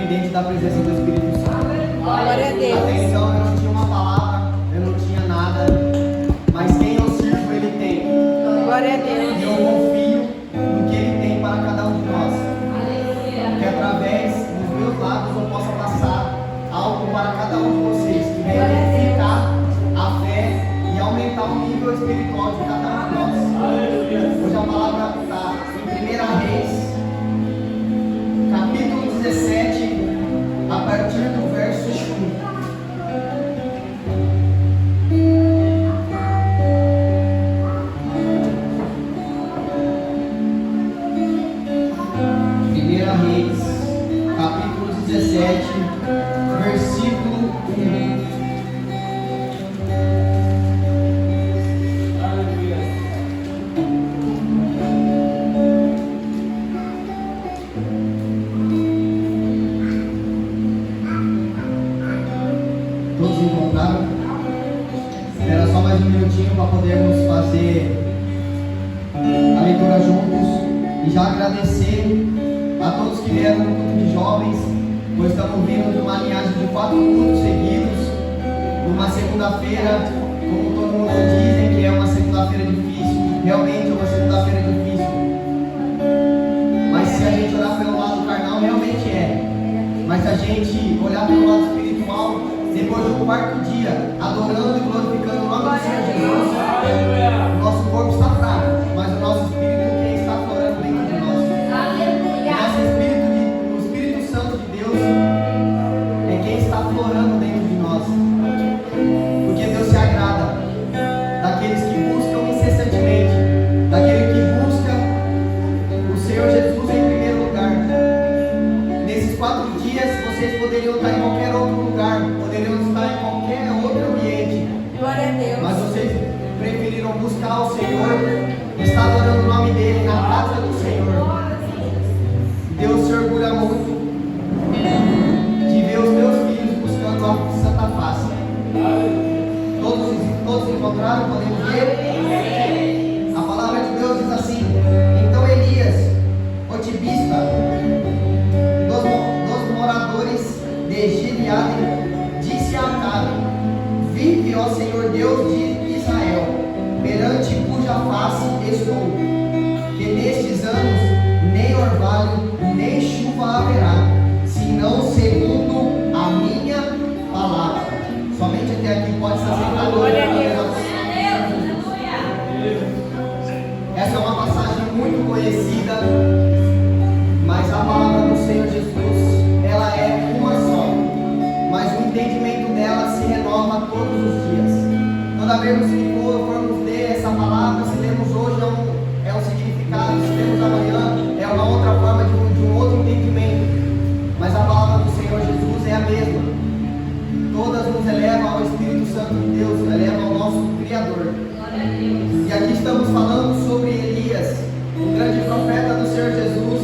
dependente da presença do Espírito Santo. Glória a Deus. Até então eu não tinha uma palavra, eu não tinha nada, mas quem eu sirvo Ele tem. Glória a Deus. E eu confio no que Ele tem para cada um de nós. Que através dos meus lábios eu possa passar algo para cada um de vocês, que venha edificar a fé e aumentar o nível espiritual de cada um de nós. Hoje a palavra está em 1 Reis, capítulo 17, a partir do verso 1. Reis, capítulo 17, versículo 1. Todos encontraram? Espera só mais um minutinho para podermos fazer a leitura juntos e já agradecer a todos que vieram no culto de jovens, pois estamos vindo de uma linhagem de 4 cultos seguidos, numa segunda-feira, como todo mundo dizem que é uma segunda-feira difícil, realmente é uma segunda-feira difícil, mas se a gente olhar pelo lado carnal, realmente é, mas se a gente olhar pelo lado espiritual, depois do 4º dia, adorando e glorificando o nome do Senhor Jesus, o nosso corpo está fraco, mas o nosso espírito quem está florando dentro de nós. O Espírito Santo de Deus é quem está florando dentro de nós. Porque Deus se agrada daqueles que buscam incessantemente, daquele que busca o Senhor Jesus em primeiro lugar. Nesses 4 dias vocês poderiam estar em qualquer outro lugar, poderiam estar em qualquer outro ambiente. Glória a Deus. Mas vocês preferiram buscar o Senhor, estar adorando o nome dele na casa do Senhor. Deus se orgulha muito de ver os meus filhos buscando a santa face. Todos encontraram? Podemos ver? A palavra de Deus diz assim: então Elias, o tibista, dos moradores de Gileade, disse a Acabe: vive, ó Senhor Deus de Israel, perante cuja face estou, que nestes anos nem orvalho, nem chuva haverá, senão segundo a minha palavra. Somente até aqui pode ser aceitado. Glória a Deus. Essa é uma passagem muito conhecida, mas a palavra do Senhor Jesus, ela é uma só, mas o entendimento dela se renova todos os dias. Toda vez que formos ler essa palavra, se lemos hoje é um significado, se lemos amanhã é uma outra forma de um outro entendimento, mas a palavra do Senhor Jesus é a mesma. Todas nos elevam ao Espírito Santo de Deus, elevam ao nosso Criador. E aqui estamos falando sobre Elias, o grande profeta do Senhor Jesus,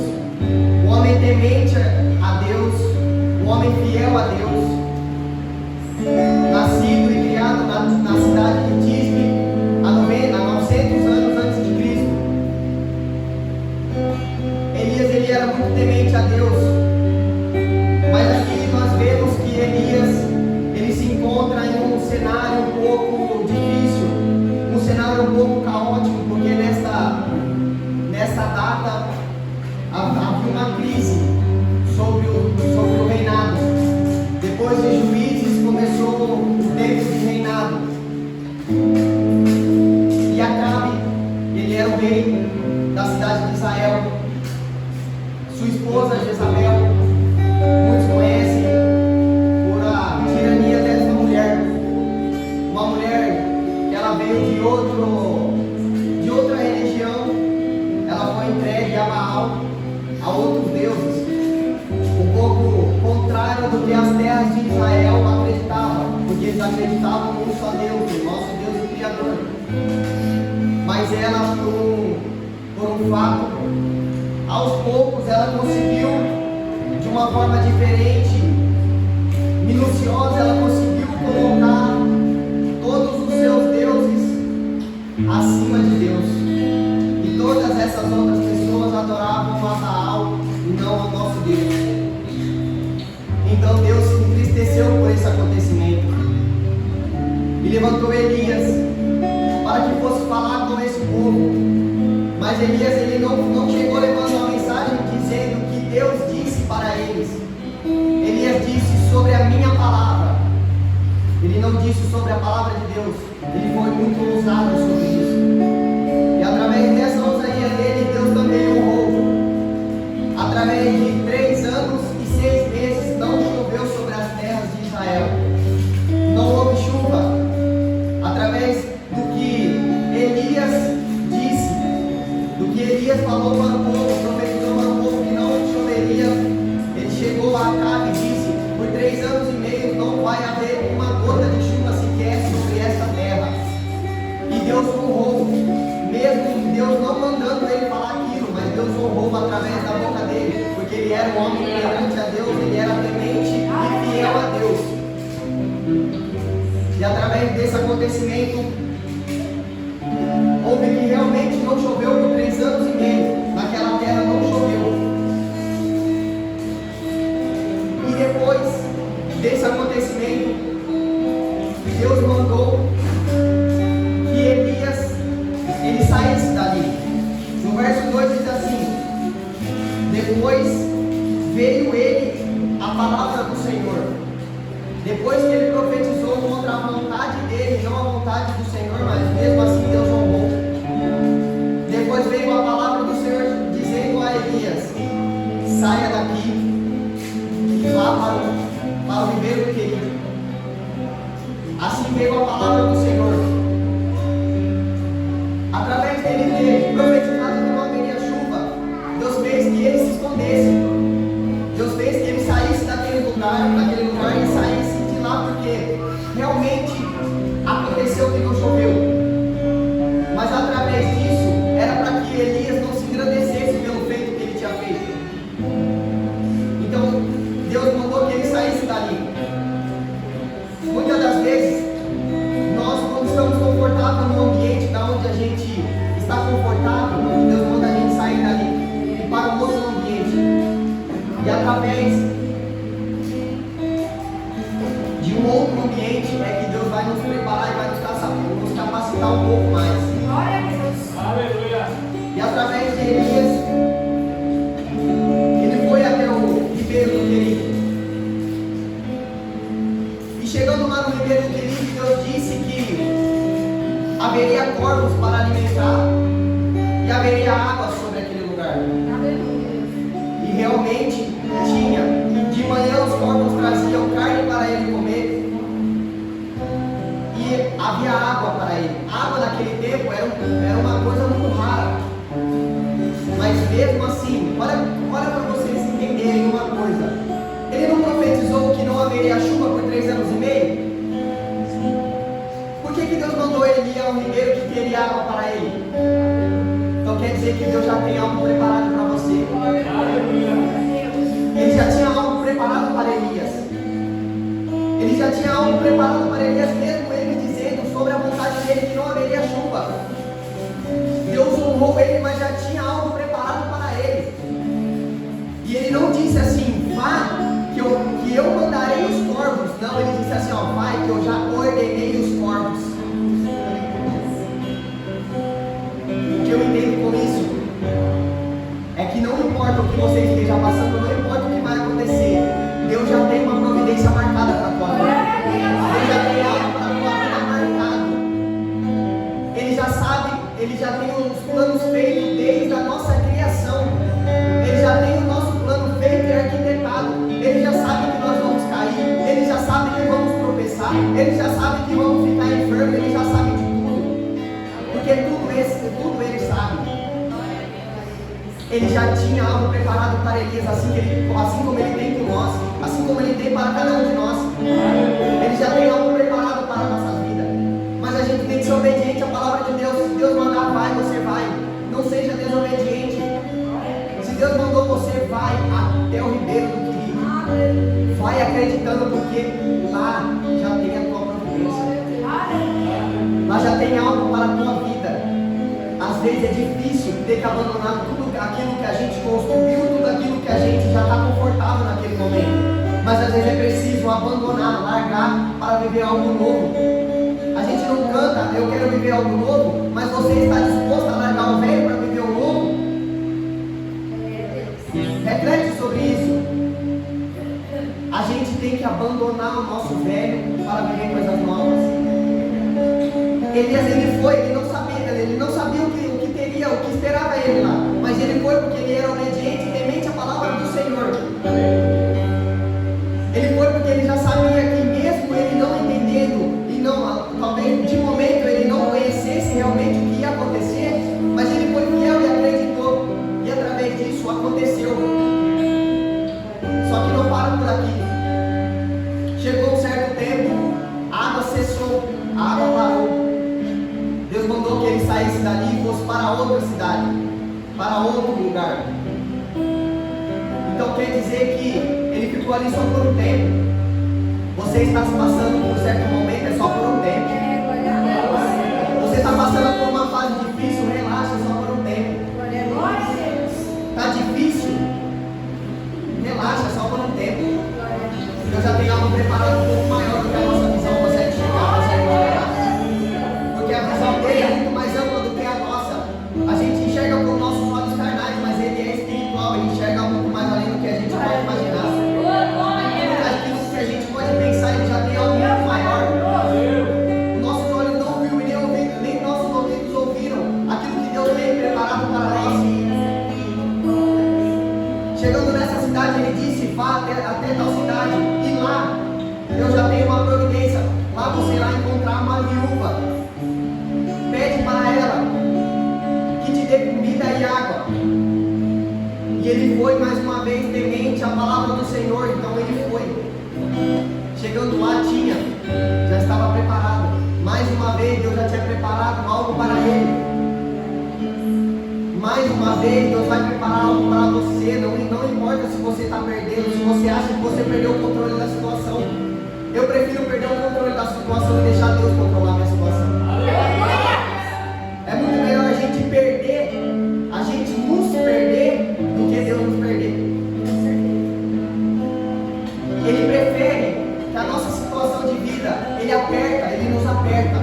o homem temente a Deus, o homem fiel a Deus, nascido e criado na cidade de Tisbe, há 900 anos antes de Cristo. Elias, ele era muito temente a Deus, mas aqui nós vemos que Elias, ele se encontra em um cenário um pouco difícil, um cenário um pouco caótico, porque nessa data havia uma crise sobre o reinado. Depois de Juízes começou o tempo de reinado, e Acabe, ele era o rei da cidade de Israel. Sua esposa Jezabel, muitos conhecem por a tirania dessa mulher, uma mulher que ela veio de outra religião, ela foi entregue a Baal, a outros deuses, um pouco contrário do que as terras de Israel acreditavam, porque eles acreditavam num só Deus, o nosso Deus e Criador. Mas ela, por um fato, aos poucos ela conseguiu, de uma forma diferente, minuciosa, ela conseguiu colocar todos os seus deuses acima de Deus. E todas essas outras pessoas adoravam a Baal e não ao nosso Deus. levantou Elias para que fosse falar com esse povo. Mas Elias ele não chegou levando uma mensagem dizendo que Deus disse para eles. Elias disse sobre a minha palavra. Ele não disse sobre a palavra de Deus. Ele foi muito ousado sobre isso. E através dessa ousadia dele, Deus também honrou. Através de 3 anos e 6 meses não choveu sobre as terras de Israel. Não houve chuva. Através do que Elias disse, do que Elias falou para o povo, profetizou para o povo que não choveria, ele chegou a Acabe e disse: por 3 anos e meio não vai haver uma gota de chuva sequer sobre esta terra. E Deus honrou, mesmo Deus não mandando ele falar aquilo, mas Deus honrou através da boca dele, porque ele era um homem perante a Deus, ele era temente e fiel a Deus. E através desse acontecimento, houve que realmente não choveu por 3 anos e meio, naquela terra não choveu. E depois desse acontecimento, Deus mandou que Elias ele saísse dali. No verso 2 diz assim: depois veio ele a palavra do Senhor. Depois que ele profetizou contra a vontade dele, não a vontade do Senhor, mas mesmo assim Deus honrou. Depois veio a palavra do Senhor dizendo a Elias: saia daqui e vá para o ribeiro do Querido. Assim veio a palavra do Senhor. Através dele ter profetizado que não haveria chuva, Deus fez que ele se escondesse. Deus fez que ele saísse daquele lugar e saísse de lá, porque realmente aconteceu que não choveu. Mas através disso, era para que Elias não se engrandecesse pelo feito que ele tinha feito. Então, Deus mandou que ele saísse dali. Muitas das vezes, nós quando estamos confortáveis no ambiente da onde a gente está confortável, Deus manda a gente sair dali e para um outro ambiente. E através de um outro ambiente é que Deus vai nos preparar e vai nos capacitar um pouco mais. Glória a Deus. Aleluia. E através de Elias, ele foi até o ribeiro do Querido. E chegando lá no ribeiro do Querido, Deus disse que haveria corvos para alimentar e haveria água sobre aquele lugar. E realmente tinha. De manhã os corvos traziam carne para ele comer e havia água para ele. Água naquele tempo era uma coisa muito rara. Mas mesmo assim, olha para vocês entenderem uma coisa. Ele não profetizou que não haveria chuva por 3 anos e meio? Por que Deus mandou ele ir ao ribeiro que teria água para ele? Então quer dizer que Deus já tem algo preparado para você. Ele já tinha algo preparado para Elias. Ele já tinha algo preparado para Elias, mesmo ele dizendo sobre a vontade dele que não haveria chuva. Deus honrou ele, mas já tinha algo preparado para ele. E ele não disse assim: vá, que eu mandarei os corvos. Não, ele disse assim: ó, vai, que eu já ordenei os corvos. O que eu entendo com isso é que não importa o que você esteja passando, não importa o que vai acontecer, Deus já tem uma providência marcada para a tua vida. Deus já tem algo para a tua vida marcado. Ele já sabe, ele já tem os planos feitos desde a nossa criação. Ele já tem o nosso plano feito e arquitetado. Ele já sabe que nós vamos cair, ele já sabe que vamos tropeçar, ele já sabe que vamos ficar enfermos, ele já sabe de tudo. Porque tudo ele sabe. Ele já tinha algo preparado para Elias, assim como ele tem por nós, assim como ele tem para cada um de nós. Ele já tem algo preparado para a nossa vida. Mas a gente tem que ser obediente à palavra de Deus. Se Deus mandar, vai, você vai. Não seja desobediente. Se Deus mandou você, vai até o ribeiro do Querido. Vai acreditando, porque lá já tem a tua providência. Lá já tem algo para a tua vida. Às vezes é difícil ter que abandonar tudo aquilo que a gente construiu, tudo aquilo que a gente já está confortável naquele momento. Mas às vezes é preciso abandonar, largar para viver algo novo. A gente eu quero viver algo novo, mas você está disposto a largar o velho para viver o novo? Reflete sobre isso. A gente tem que abandonar o nosso velho para viver coisas novas. Elias, ele não sabia o que teria, o que esperava ele lá, mas ele foi porque ele era obediente e temente à palavra do Senhor. Ele foi porque ele já sabia que mesmo ele não entendendo, e não, talvez de momento ele não conhecesse realmente o que ia acontecer, mas ele foi fiel e acreditou, e através disso aconteceu. Só que não para por aqui. Chegou um certo tempo, a água cessou, a água parou. Deus mandou que ele saísse dali e fosse para outra cidade, para outro lugar. Então quer dizer que ele ficou ali só por um tempo. Você está se passando por um certo momento, é só por um tempo. Você está passando por uma fase difícil, relaxa, só por um tempo. Está difícil? Relaxa, só por um tempo. Deus já tem algo preparado um pouco maior do que a nossa visão consegue chegar, consegue olhar. Porque a visão dele é muito mais ampla do que a nossa. A gente enxerga com nossos olhos carnais, mas ele é espiritual, ele enxerga muito mais além do que a gente pode imaginar. Aquilo que a gente pode pensar, ele já tem algo muito maior. Nossos olhos não viram e nem nossos ouvidos ouviram aquilo que Deus tem preparado para nós. Chegando nessa cidade, ele disse: vá até tal cidade, e lá eu já tenho uma providência. Lá você irá encontrar uma viúva. Pede para ela que te dê comida e água. E ele foi mais uma vez temente à palavra do Senhor. Então ele foi. Chegando lá, já estava preparado. Mais uma vez Deus já tinha preparado algo para ele. Mais uma vez Deus vai preparar algo para você. Não importa se você está perdendo, se você acha que você perdeu o controle da situação. Eu prefiro perder o controle da situação e deixar Deus controlar a minha situação. É muito melhor a gente perder, a gente nos perder, do que Deus nos perder. Ele prefere que a nossa situação de vida, Ele nos aperta.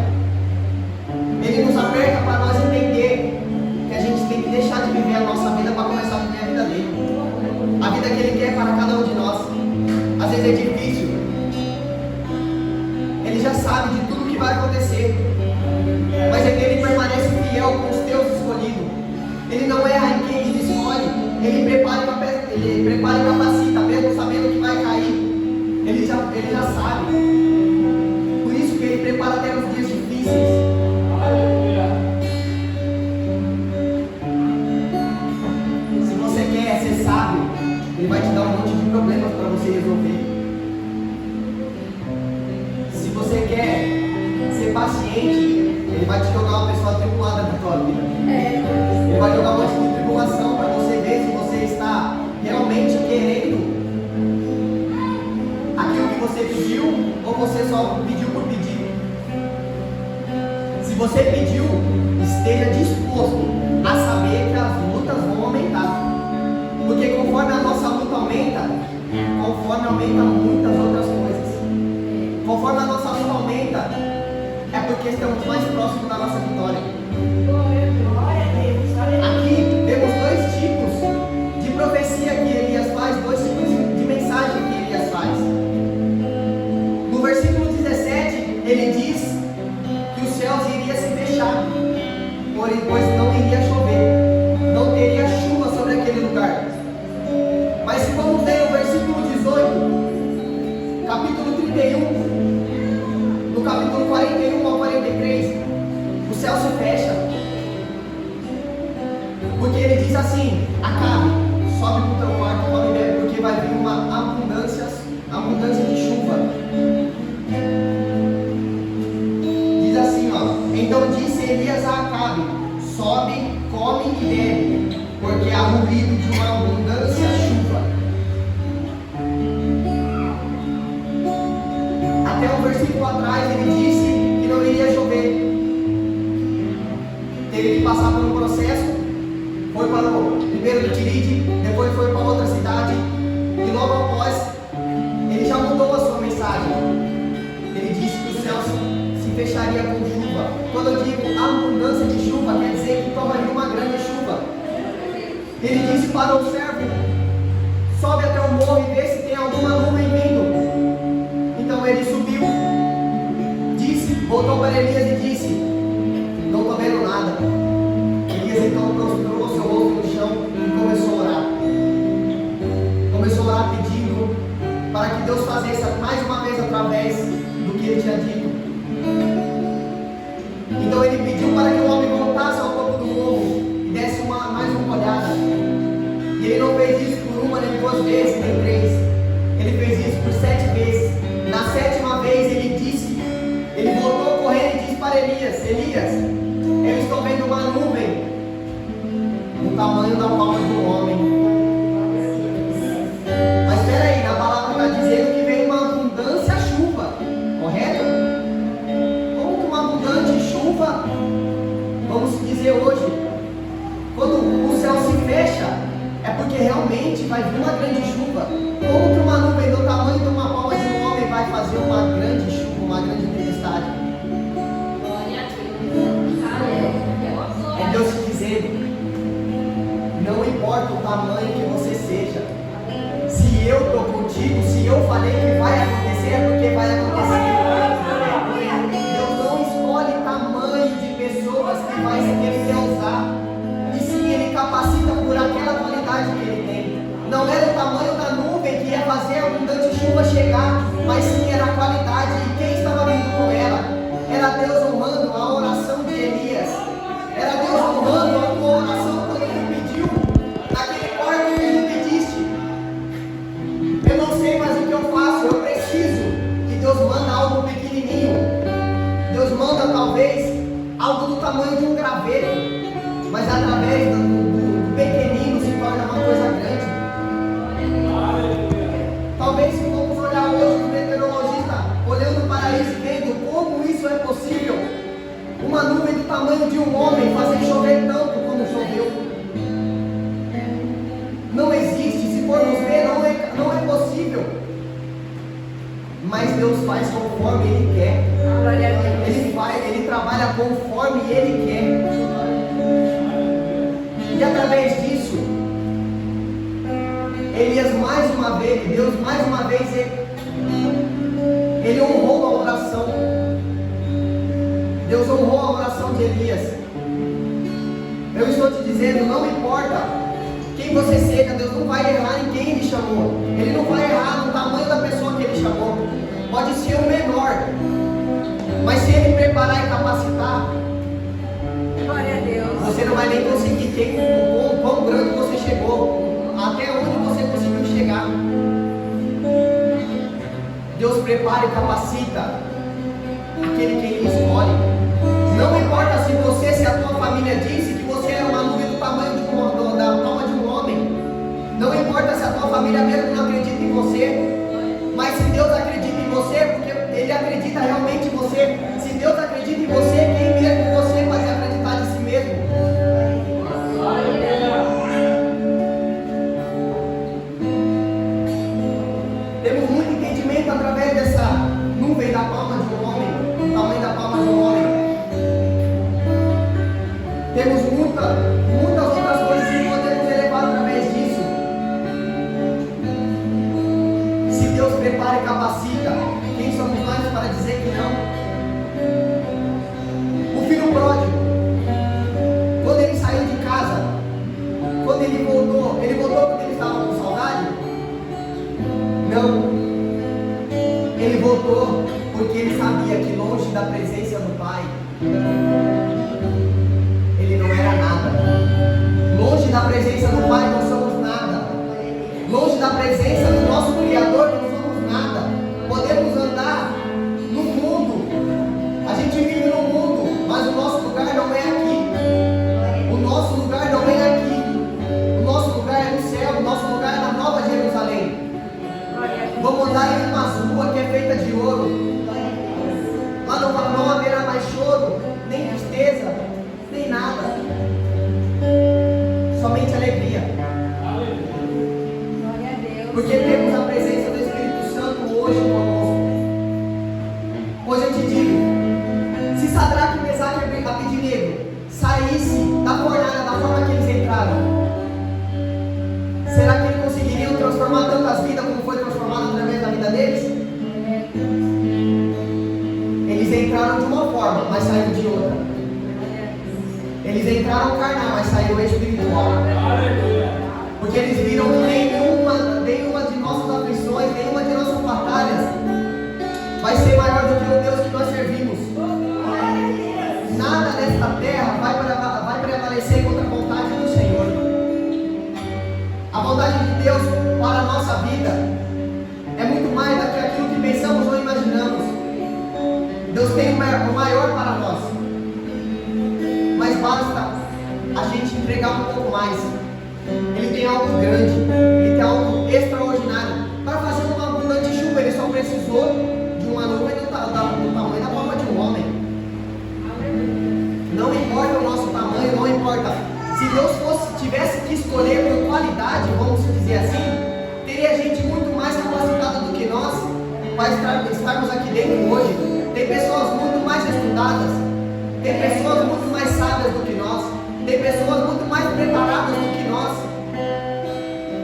Ele nos aperta para nós entender que a gente tem que deixar de viver a nossa vida para começar a viver a vida dele. A vida que Ele quer para cada um de nós. Às vezes é difícil. Ele já sabe de tudo que vai acontecer. Mas ele permanece fiel com os teus escolhidos. Ele não erra em quem Ele escolhe. Ele prepara e capacita, mesmo sabendo que vai cair. Ele já sabe. Por isso que Ele prepara até os dias difíceis. Se você quer ser sábio, Ele vai te dar um monte de problemas para você resolver. Se você quer ser paciente, Ele vai te jogar uma pessoa atribulada na tua vida. Ele vai jogar um monte de tribulação para você ver se você está realmente querendo aquilo que você pediu ou você só pediu por pedir. Se você pediu, esteja disposto a saber que as lutas vão aumentar. Porque conforme a nossa luta aumenta, conforme aumenta muitas outras coisas. Conforme a nossa luta aumenta, é porque estamos mais próximos da nossa vitória. Aqui temos dois tipos de profecia que Elias faz, dois tipos de mensagem que Elias faz. No versículo 17, ele diz que os céus iriam se fechar, porém, pois não iria chover, não teria chuva sobre aquele lugar. Mas se vamos ver o versículo 18, capítulo 31, no capítulo 41 ao 43, o céu se fecha. Porque ele diz assim: Acabe, sobe para o teu quarto, come e bebe, porque vai vir uma abundância de chuva. Diz assim, então disse Elias a Acabe: sobe, come e bebe, porque há ruído de uma abundância chuva. Até um versículo atrás ele disse que não iria chover. Teve que passar por um processo. Foi para o primeiro de Tiride, depois foi para outra cidade, e logo após ele já mudou a sua mensagem. Ele disse que o céu se fecharia com chuva. quando eu digo abundância de chuva, quer dizer que tomaria uma grande chuva. Ele disse para o servo: sobe até o morro e vê se tem alguma nuvem vindo. Então ele subiu, voltou para Elias e disse: não estou vendo nada. Elias então prostrou seu rosto no chão e começou a orar. Começou a orar pedindo para que Deus fizesse mais uma vez através do que ele tinha dito. Então ele pediu para que o homem voltasse ao topo do morro e desse mais uma olhada. E ele não fez isso por uma, nem duas vezes, nem três. Ele fez isso por 7 vezes. Na 7ª vez ele voltou correndo e disse para Elias: Elias, eu estou vendo uma nuvem do tamanho da palma de um homem. Mas espera aí, na palavra está dizendo que vem uma abundância chuva, correto? Como que uma abundante chuva, vamos dizer hoje, quando o céu se fecha, é porque realmente vai vir uma grande chuva. Como que uma nuvem do tamanho de uma palma de um homem vai fazer uma grande chuva, uma grande tempestade? É Deus te dizendo: não importa o tamanho que você seja, se eu estou contigo, se eu falei que vai acontecer, é porque vai acontecer. Deus não escolhe tamanho de pessoas que ele quer usar, e sim Ele capacita por aquela qualidade que Ele tem. Não era o tamanho da nuvem que ia fazer a abundante chuva chegar, mas sim era a qualidade. E quem estava vindo com ela? Era Deus honrando a oração de Elias. Era Deus honrando a tua oração quando Ele pediu naquele quarto que Ele pediste. Eu não sei mais o que eu faço, eu preciso que Deus manda algo pequenininho. Deus manda talvez algo do tamanho de um graveto, mas através do pequenino se torna uma coisa grande. Talvez se vamos olhar hoje o meteorologista olhando para isso e vendo como isso é possível, uma nuvem do tamanho de um homem fazer chover tanto como choveu. Não existe, se formos ver, não é possível. Mas Deus faz conforme Ele quer. Ele trabalha conforme Ele quer. E através disso, Elias mais uma vez, Deus mais uma vez, Ele honrou a oração. Deus honrou a oração de Elias. Eu estou te dizendo, não importa quem você seja, Deus não vai errar em quem Ele chamou. Ele não vai errar no tamanho da pessoa que Ele chamou. Pode ser o menor, mas se Ele preparar e capacitar, glória a Deus, você não vai nem conseguir ter o quão grande você chegou, até onde você conseguiu chegar. Deus prepara e capacita aquele que Ele escolhe. Não importa se a tua família disse que você era uma nuvem do tamanho da palma de um homem. Não importa se a tua família mesmo não acredita em você. Mas se Deus acredita em você, porque Ele acredita realmente em você. Se Deus acredita em você, quem mesmo você vai acreditar em si mesmo? Temos muito entendimento através dessa nuvem da palma de um homem, do tamanho da palma de um homem. Temos muitas outras coisas que podemos elevar através disso. Se Deus prepara e capacita, quem somos nós para dizer que não? O filho pródigo, quando ele saiu de casa, quando ele voltou porque ele estava com saudade? Não. Ele voltou porque ele sabia que longe da presença do Pai, ele não era nada. Longe da presença do Pai não somos nada. Longe da presença do nosso Criador não somos nada. Podemos andar no mundo. A gente vive no mundo, mas o nosso lugar não é aqui. O nosso lugar não é aqui. O nosso lugar é no céu. O nosso lugar é na Nova Jerusalém. Vamos andar em uma rua que é feita de ouro. Lá não haverá mais choro, nem tristeza, nem nada. Somente alegria. glória a Deus, Porque temos a presença do Espírito Santo hoje conosco. Hoje eu te digo, se Sadraque, Mesaque e mas saíram de outra. Eles entraram carnal, mas saíram espiritual. Porque eles viram que nenhuma de nossas aflições, nenhuma de nossas batalhas vai ser maior do que o Deus que nós servimos. Nada nesta terra vai prevalecer contra a vontade do Senhor. A vontade de Deus para a nossa vida é muito mais do que aquilo que pensamos ou imaginamos. Deus tem o maior para nós, mas basta a gente entregar um pouco mais. Ele tem algo grande, Ele tem algo extraordinário. Para fazer uma abundante chuva, Ele só precisou de uma nuvem do tamanho da palma de um homem. Não importa o nosso tamanho, não importa. Se Deus tivesse que escolher por qualidade, vamos dizer assim, teria gente muito mais capacitada do que nós para estarmos aqui dentro hoje. Tem pessoas muito mais estudadas, tem pessoas muito mais sábias do que nós, tem pessoas muito mais preparadas do que nós.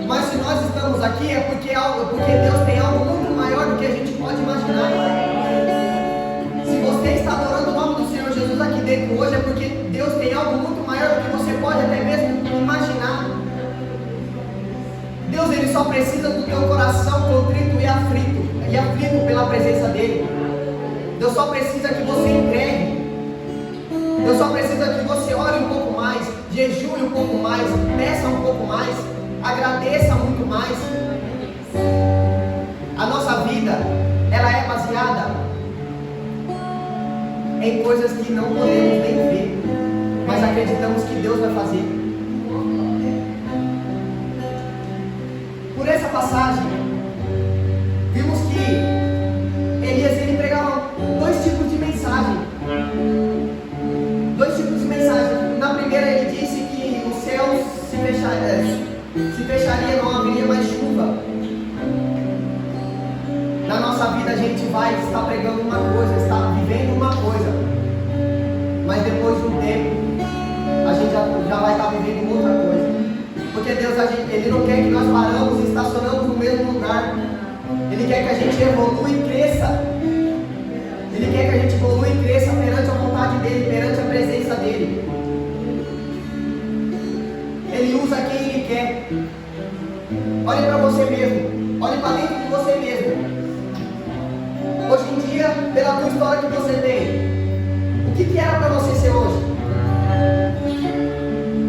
Mas se nós estamos aqui é porque Deus tem algo muito maior do que a gente pode imaginar. Se você está adorando o nome do Senhor Jesus aqui dentro hoje é porque Deus tem algo muito maior do que você pode até mesmo imaginar. Deus, Ele só precisa do teu coração contrito e aflito pela presença dEle. Deus só precisa que você entregue. Deus só precisa que você ore um pouco mais, jejue um pouco mais, peça um pouco mais, agradeça muito mais. A nossa vida, ela é baseada em coisas que não podemos nem ver, mas acreditamos que Deus vai fazer. Por essa passagem, vimos que Elias, ele pregava dois tipos de mensagem. Na primeira ele disse que os céus se fecharia, não haveria mais chuva. Na nossa vida a gente vai estar pregando uma coisa, está vivendo uma coisa, mas depois de um tempo a gente já vai estar vivendo outra coisa. Porque Deus, Ele não quer que nós paramos e estacionamos no mesmo lugar. Ele quer que a gente evolua e cresça. Ele quer que a gente evolua e cresça perante a vontade dEle, perante a presença dEle. Ele usa quem Ele quer. Olhe para você mesmo. Olhe para dentro de você mesmo. Hoje em dia, pela tua história que você tem, o que era para você ser hoje?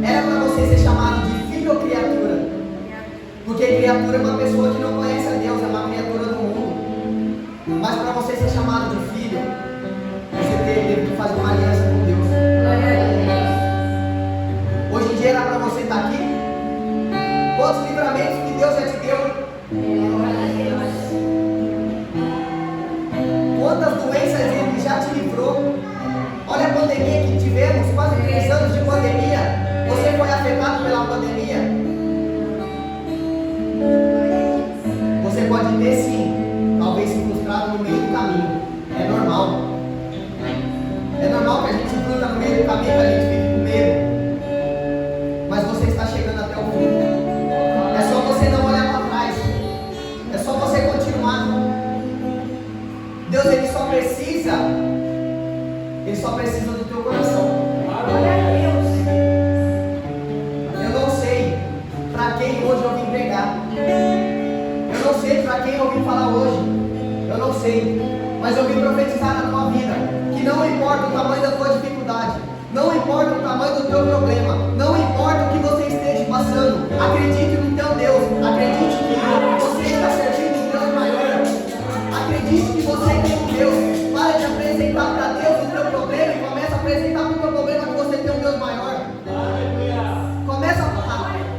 Era para você ser chamado de filho ou criatura? Porque criatura é uma pessoa que não conhece a Deus, é uma criatura do mundo. Mas para você ser chamado de filho, você teve que fazer uma aliança com Deus. Hoje em dia era para você estar aqui? Quantos livramentos que Deus já te deu? Quantas doenças Ele já te livrou? Olha a pandemia que tivemos, quase 3 anos de pandemia. Você foi afetado pela pandemia? Você pode ter sim, talvez se frustrado no meio do caminho. É normal. É normal que a gente se frustra no meio do caminho, que a gente fique com medo. Mas você está chegando até o fim. É só você não olhar para trás. É só você continuar. Deus, Ele só precisa do teu coração. Eu não sei para quem hoje eu vim pregar. Eu não sei para quem eu vim falar hoje. Eu não sei. Mas eu vim profetizar na tua vida que não importa o tamanho da tua dificuldade, não importa o tamanho do teu problema, não importa o que você esteja passando, acredite no teu Deus, acredite que você está servindo um Deus maior, acredite que você tem um Deus. Para de apresentar para Deus o teu problema e começa a apresentar para o teu problema que você tem um Deus maior. Começa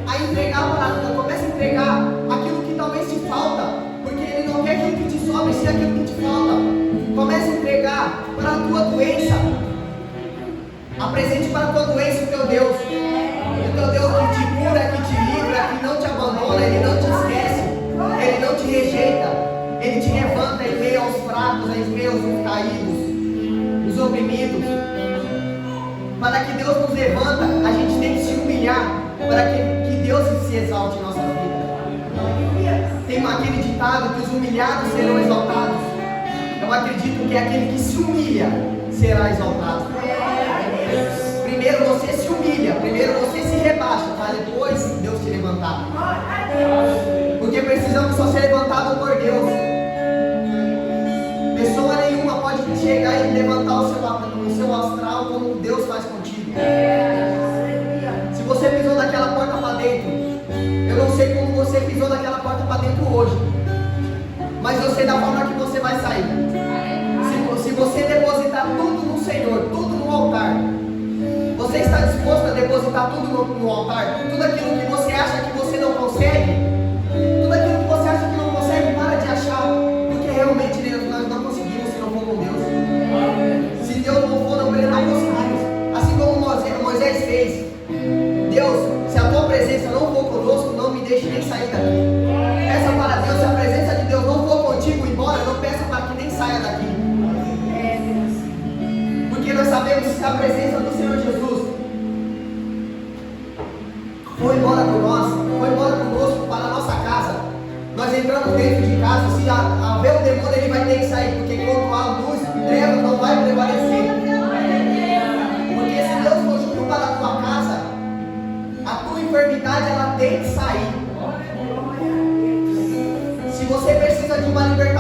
a entregar aquilo que talvez te falta, porque Ele não quer aquilo que te sobra, sim aquilo que te falta. Comece a entregar para a tua doença. Apresente para a tua doença o teu Deus. O teu Deus que te cura, que te livra, que não te abandona, Ele não te esquece, Ele não te rejeita. Ele te levanta em meio aos fracos, em meio aos caídos, os oprimidos. Para que Deus nos levanta, a gente tem que se humilhar, para que Deus se exalte em nossa vida. Tem aquele ditado que os humilhados serão exaltados. Eu acredito que é aquele que se humilha será exaltado. Primeiro você se humilha, primeiro você se rebaixa, para depois Deus te levantar. Porque precisamos só ser levantados por Deus. Pessoa nenhuma pode chegar e levantar o seu astral como Deus faz contigo. Se você pisou daquela porta para dentro, eu não sei como você pisou daquela porta para dentro hoje, mas eu sei da forma que você vai sair. Se você depositar tudo no Senhor, tudo no altar, você está disposto a depositar tudo no altar? Tudo aquilo que você acha que você não consegue, tudo aquilo que você acha que não consegue, para de achar, porque realmente nós não conseguimos se não for com Deus. Se Deus não for, não conseguimos. Assim como Moisés fez. Deus, se a tua presença não for conosco, não me deixe nem sair daqui. Peça para Deus, se a presença de Deus não for contigo embora, não peça para que nem saia daqui. Porque nós sabemos que a presença do Senhor Jesus foi embora por nós, foi embora conosco para a nossa casa. Nós entramos dentro de casa, se haver o demônio, ele vai ter que sair, porque quando há luz, treva não vai prevalecer. Porque se Deus for junto para a tua casa, a tua enfermidade ela tem que sair. Se você precisa de uma libertação,